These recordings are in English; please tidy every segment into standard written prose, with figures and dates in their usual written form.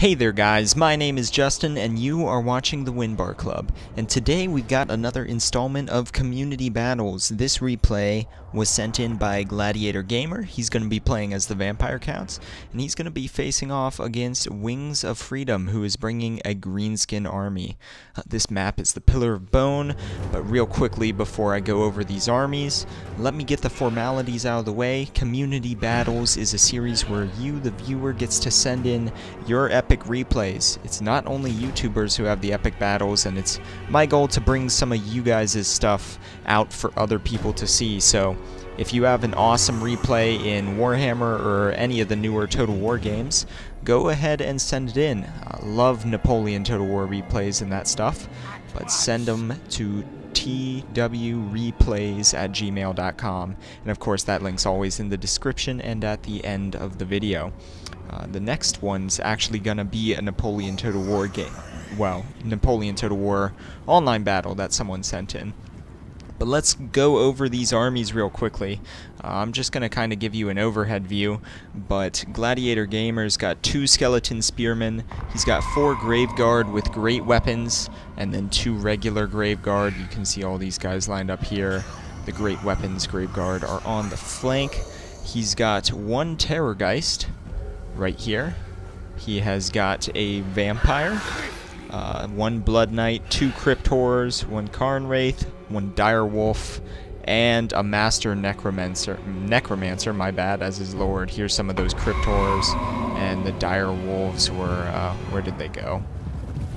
Hey there guys, my name is Justin and you are watching the WinBarClub, and today we've got another installment of Community Battles. This replay was sent in by GladiatorGamer. He's going to be playing as the Vampire Counts, and he's going to be facing off against Wings of Freedom, who is bringing a greenskin army. This map is the Pillar of Bone, but real quickly before I go over these armies, let me get the formalities out of the way. Community Battles is a series where you, the viewer, gets to send in your epic replays. It's not only YouTubers who have the epic battles, and it's my goal to bring some of you guys' stuff out for other people to see. So if you have an awesome replay in Warhammer or any of the newer Total War games, go ahead and send it in. I love Napoleon Total War replays and that stuff, but send them to twreplays@gmail.com, and of course that link's always in the description and at the end of the video. The next one's actually gonna be a Napoleon Total War game. Well, Napoleon Total War online battle that someone sent in. But let's go over these armies real quickly. I'm just gonna kind of give you an overhead view, but Gladiator Gamer's got 2 skeleton spearmen. He's got 4 grave guard with great weapons, and then 2 regular grave guard. You can see all these guys lined up here. The great weapons grave guard are on the flank. He's got 1 Terrorgeist right here. He has got a vampire, 1 blood knight, 2 crypt horrors, 1 Karn wraith, 1 dire wolf, and a master necromancer, my bad, as his lord. Here's some of those crypt horrors, and the dire wolves were where did they go?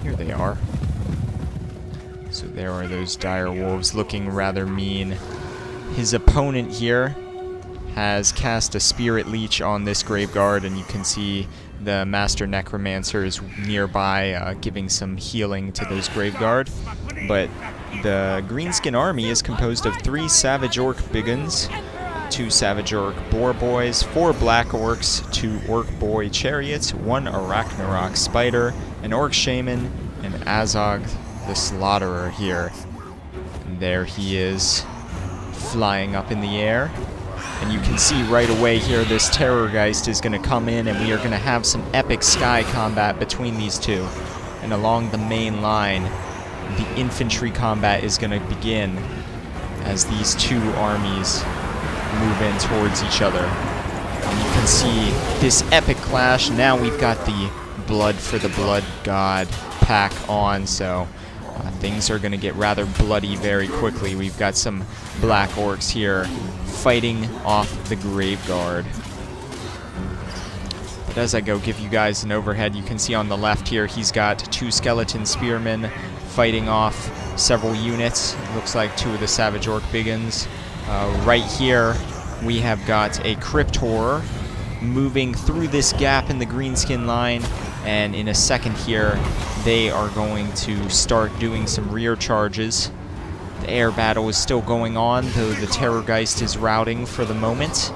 Here they are. So there are those dire wolves looking rather mean. His opponent here has cast a Spirit Leech on this Graveguard, and you can see the Master Necromancer is nearby giving some healing to those Graveguard. But the Greenskin army is composed of 3 Savage Orc Biggins, 2 Savage Orc Boar Boys, 4 Black Orcs, 2 Orc Boy Chariots, 1 Arachnarok Spider, an Orc Shaman, and Azog the Slaughterer here. And there he is, flying up in the air. And you can see right away here this Terrorgeist is going to come in, and we are going to have some epic sky combat between these two. And along the main line, the infantry combat is going to begin as these 2 armies move in towards each other. And you can see this epic clash. Now we've got the Blood for the Blood God pack on, so things are going to get rather bloody very quickly. We've got some Black Orcs here fighting off the Graveguard. But as I go give you guys an overhead, you can see on the left here he's got 2 skeleton spearmen fighting off several units. It looks like 2 of the Savage Orc Biggins. Right here we have got a Crypt Horror moving through this gap in the greenskin line, and in a second here they are going to start doing some rear charges. The air battle is still going on, though the Terrorgeist is routing for the moment.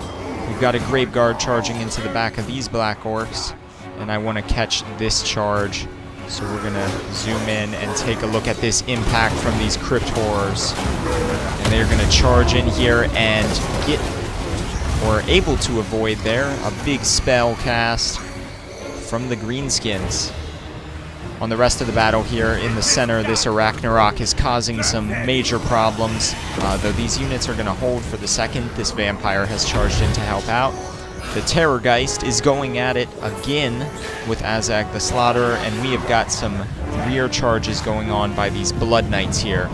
We've got a Graveguard charging into the back of these Black Orcs, and I want to catch this charge. So we're going to zoom in and take a look at this impact from these Crypt Horrors. And they're going to charge in here and get, or able to avoid there, a big spell cast from the Greenskins. On the rest of the battle here in the center, this Arachnarok is causing some major problems, though these units are going to hold for the second. This Vampire has charged in to help out. The Terrorgeist is going at it again with Azog the Slaughterer, and we have got some rear charges going on by these Blood Knights here.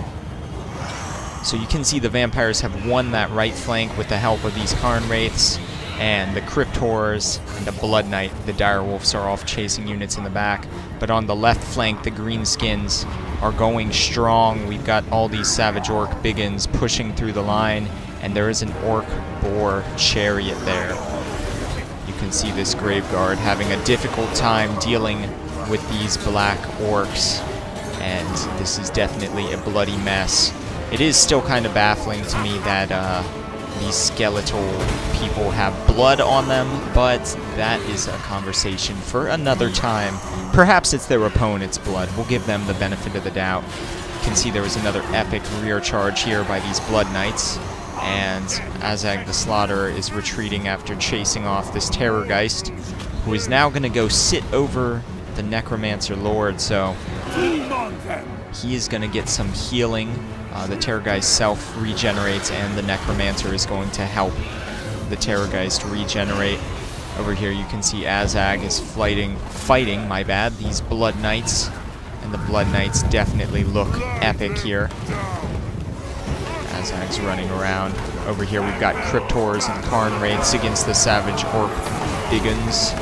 So you can see the Vampires have won that right flank with the help of these Karn Wraiths, and the Crypt Horrors and the Blood Knight. The Dire Wolves are off chasing units in the back. But on the left flank, the Greenskins are going strong. We've got all these Savage Orc Biggins pushing through the line, and there is an Orc Boar Chariot there. You can see this Graveguard having a difficult time dealing with these Black Orcs, and this is definitely a bloody mess. It is still kind of baffling to me that these skeletal people have blood on them, but that is a conversation for another time. Perhaps it's their opponent's blood. We'll give them the benefit of the doubt. You can see there was another epic rear charge here by these Blood Knights, and Azog the Slaughterer is retreating after chasing off this Terrorgeist, who is now going to go sit over the Necromancer Lord, so he is going to get some healing. The Terrorgeist self regenerates, and the Necromancer is going to help the Terrorgeist regenerate. Over here you can see Azag is fighting these Blood Knights, and the Blood Knights definitely look epic here. Azag's running around. Over here we've got Cryptors and Karn Wraiths against the Savage Orc Biggins.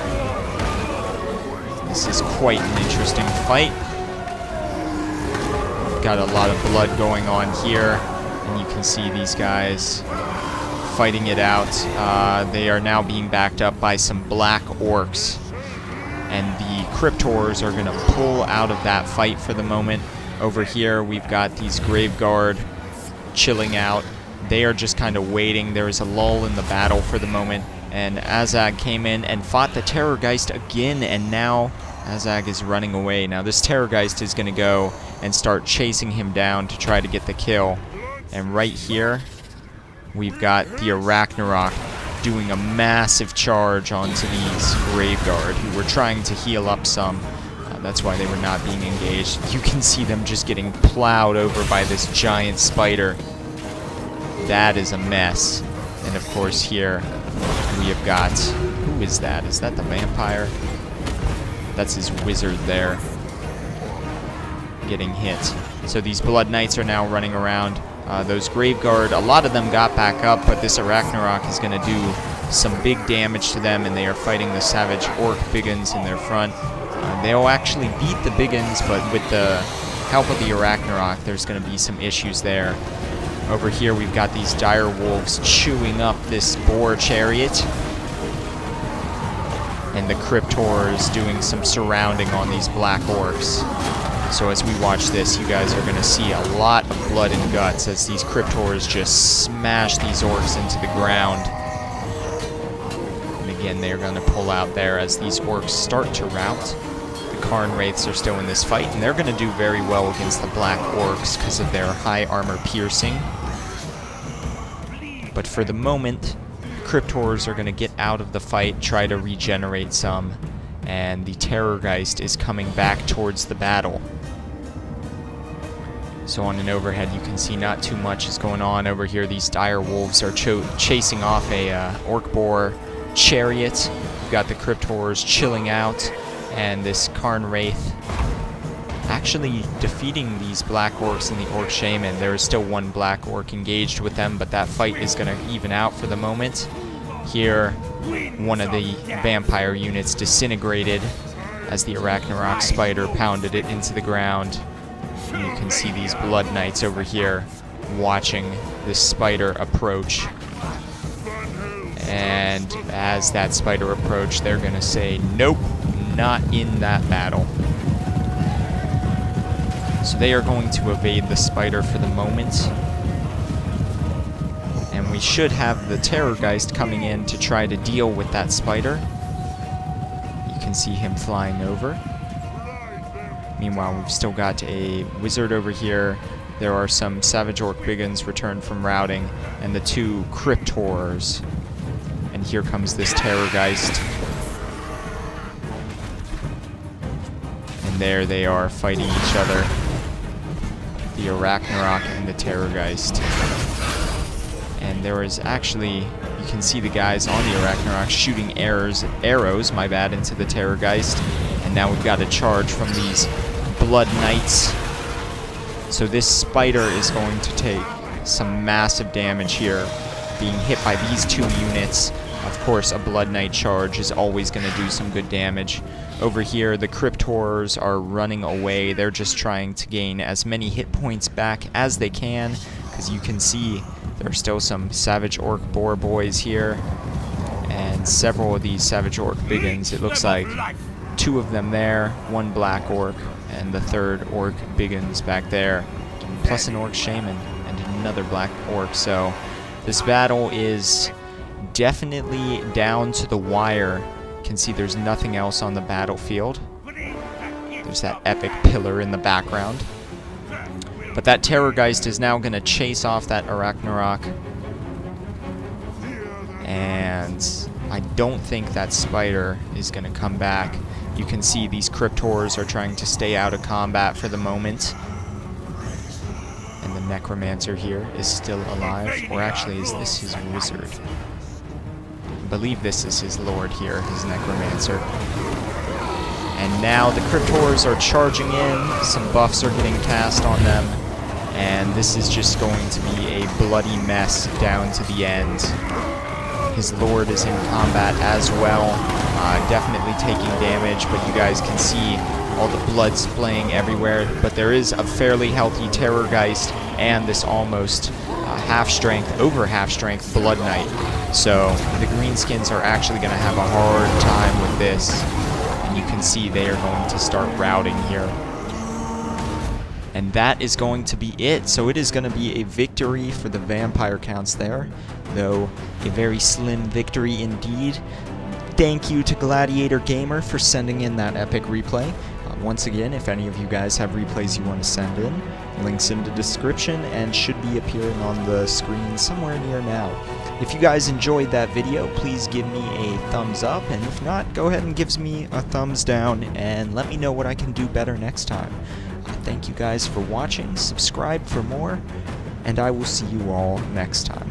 This is quite an interesting fight. We've got a lot of blood going on here, and you can see these guys fighting it out. They are now being backed up by some black orcs, and the Cryptors are going to pull out of that fight for the moment. Over here we've got these Graveguard chilling out. They are just kind of waiting. There is a lull in the battle for the moment, and Azag came in and fought the Terrorgeist again, and now Azag is running away. Now this Terrorgeist is going to go and start chasing him down to try to get the kill. And right here we've got the Arachnarok doing a massive charge onto these Graveguard, who were trying to heal up some. That's why they were not being engaged. You can see them just getting plowed over by this giant spider. That is a mess. And of course here we have got... Who is that? Is that the vampire? That's his wizard there, getting hit. So these Blood Knights are now running around. Those Graveguard, a lot of them got back up, but this Arachnarok is going to do some big damage to them, and they are fighting the Savage Orc Biggins in their front. They'll actually beat the Biggins, but with the help of the Arachnarok, there's going to be some issues there. Over here we've got these dire wolves chewing up this boar chariot, and the Cryptors doing some surrounding on these black orcs. So as we watch this, you guys are going to see a lot of blood and guts as these Cryptors just smash these orcs into the ground. And again, they're going to pull out there as these orcs start to rout. The Karn Wraiths are still in this fight, and they're going to do very well against the black orcs because of their high armor piercing. But for the moment, Cryptors are going to get out of the fight, try to regenerate some, and the Terrorgeist is coming back towards the battle. So on an overhead you can see not too much is going on. Over here these dire wolves are chasing off a orc boar chariot. We've got the Cryptors chilling out, and this Karn Wraith actually defeating these black orcs and the orc shaman. There is still one black orc engaged with them, but that fight is going to even out for the moment. Here, one of the vampire units disintegrated as the Arachnarok spider pounded it into the ground. And you can see these Blood Knights over here watching this spider approach. And as that spider approached, they're going to say, nope, not in that battle. So they are going to evade the spider for the moment. And we should have the Terrorgeist coming in to try to deal with that spider. You can see him flying over. Meanwhile, we've still got a wizard over here. There are some Savage Orc Biggins returned from routing, and the two Cryptors. And here comes this Terrorgeist. And there they are fighting each other. The Arachnarok and the Terrorgeist. And there is actually, you can see the guys on the Arachnarok shooting arrows, into the Terrorgeist. And now we've got a charge from these Blood Knights. So this spider is going to take some massive damage here, being hit by these two units. Of course, a Blood Knight charge is always going to do some good damage. Over here, the Cryptors are running away. They're just trying to gain as many hit points back as they can, because you can see there are still some Savage Orc Boar Boys here, and several of these Savage Orc Biggins. It looks like two of them there, one Black Orc, and the third Orc Biggins back there, plus an Orc Shaman and another Black Orc. So this battle is definitely down to the wire. You can see there's nothing else on the battlefield. There's that epic pillar in the background. But that Terrorgeist is now going to chase off that Arachnarok. And I don't think that spider is going to come back. You can see these Cryptors are trying to stay out of combat for the moment. And the Necromancer here is still alive. Or actually, is this his wizard? I believe this is his lord here, his Necromancer. And now the Cryptors are charging in. Some buffs are getting cast on them. And this is just going to be a bloody mess down to the end. His lord is in combat as well, definitely taking damage, but you guys can see all the blood splaying everywhere. But there is a fairly healthy Terrorgeist and this almost half-strength, over half-strength Blood Knight. So the Greenskins are actually going to have a hard time with this. And you can see they are going to start routing here. And that is going to be it. So it is going to be a victory for the Vampire Counts there, though a very slim victory indeed. Thank you to GladiatorGamer for sending in that epic replay. Once again, if any of you guys have replays you want to send in, links in the description and should be appearing on the screen somewhere near now. If you guys enjoyed that video, please give me a thumbs up, and if not, go ahead and give me a thumbs down and let me know what I can do better next time. Thank you guys for watching, subscribe for more, and I will see you all next time.